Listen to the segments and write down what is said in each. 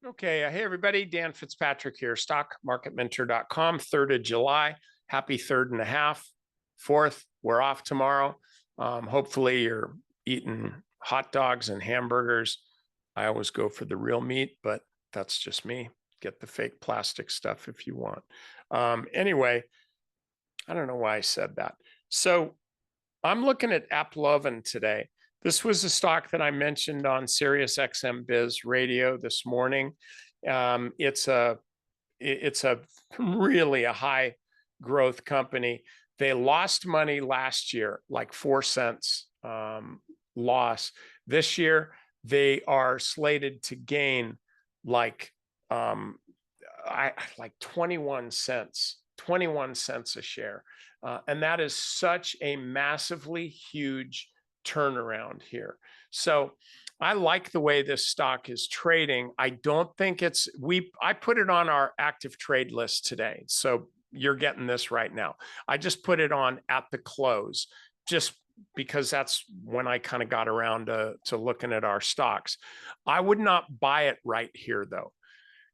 Okay. Hey, everybody. Dan Fitzpatrick here, stockmarketmentor.com, 3rd of July. Happy third and a half. 4th, we're off tomorrow. Hopefully, you're eating hot dogs and hamburgers. I always go for the real meat, but that's just me. Get the fake plastic stuff if you want. Anyway, I don't know why I said that. So, I'm looking at Applovin today. This was a stock that I mentioned on Sirius XM Biz Radio this morning. It's a really a high growth company. They lost money last year, like 4 cents loss. This year, they are slated to gain like like 21 cents a share. And that is such a massively huge turnaround here. So I like the way this stock is trading. I don't think I put it on our active trade list today. So you're getting this right now. I just put it on at the close just because that's when I kind of got around to looking at our stocks. I would not buy it right here though.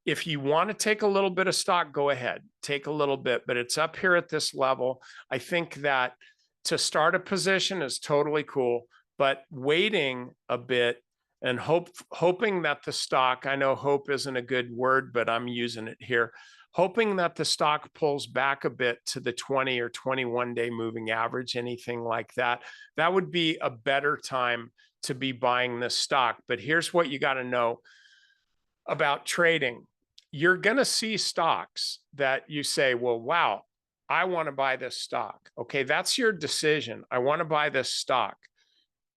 If you want to take a little bit of stock, go ahead, take a little bit, but it's up here at this level. I think that to start a position is totally cool, but waiting a bit and hoping that the stock, I know hope isn't a good word, but I'm using it here, hoping that the stock pulls back a bit to the 20 or 21 day moving average, anything like that, that would be a better time to be buying this stock. But here's what you got to know about trading. You're going to see stocks that you say, well, wow, I want to buy this stock. Okay, that's your decision. I want to buy this stock.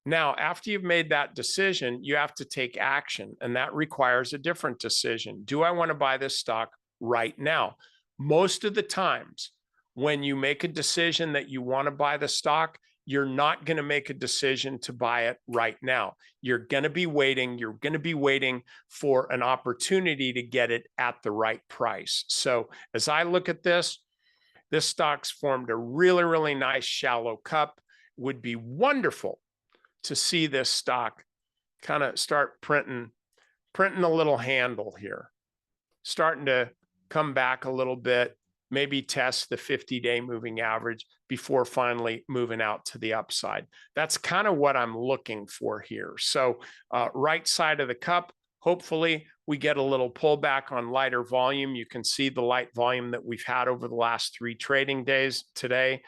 Now, after you've made that decision, you have to take action, and that requires a different decision. Do I want to buy this stock right now? Most of the times, when you make a decision that you want to buy the stock, you're not going to make a decision to buy it right now. You're going to be waiting. You're going to be waiting for an opportunity to get it at the right price. So as I look at this stock's formed a really, really nice shallow cup. Would be wonderful to see this stock kind of start printing a little handle here, starting to come back a little bit, maybe test the 50-day moving average before finally moving out to the upside. That's kind of what I'm looking for here. So right side of the cup, hopefully we get a little pullback on lighter volume. You can see the light volume that we've had over the last 3 trading days today,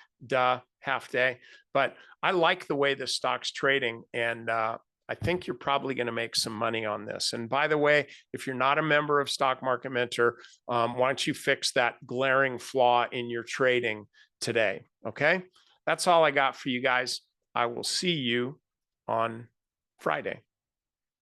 half day. But I like the way the stock's trading, and I think you're probably going to make some money on this. And by the way, if you're not a member of Stock Market Mentor, why don't you fix that glaring flaw in your trading today? Okay, that's all I got for you guys. I will see you on Friday.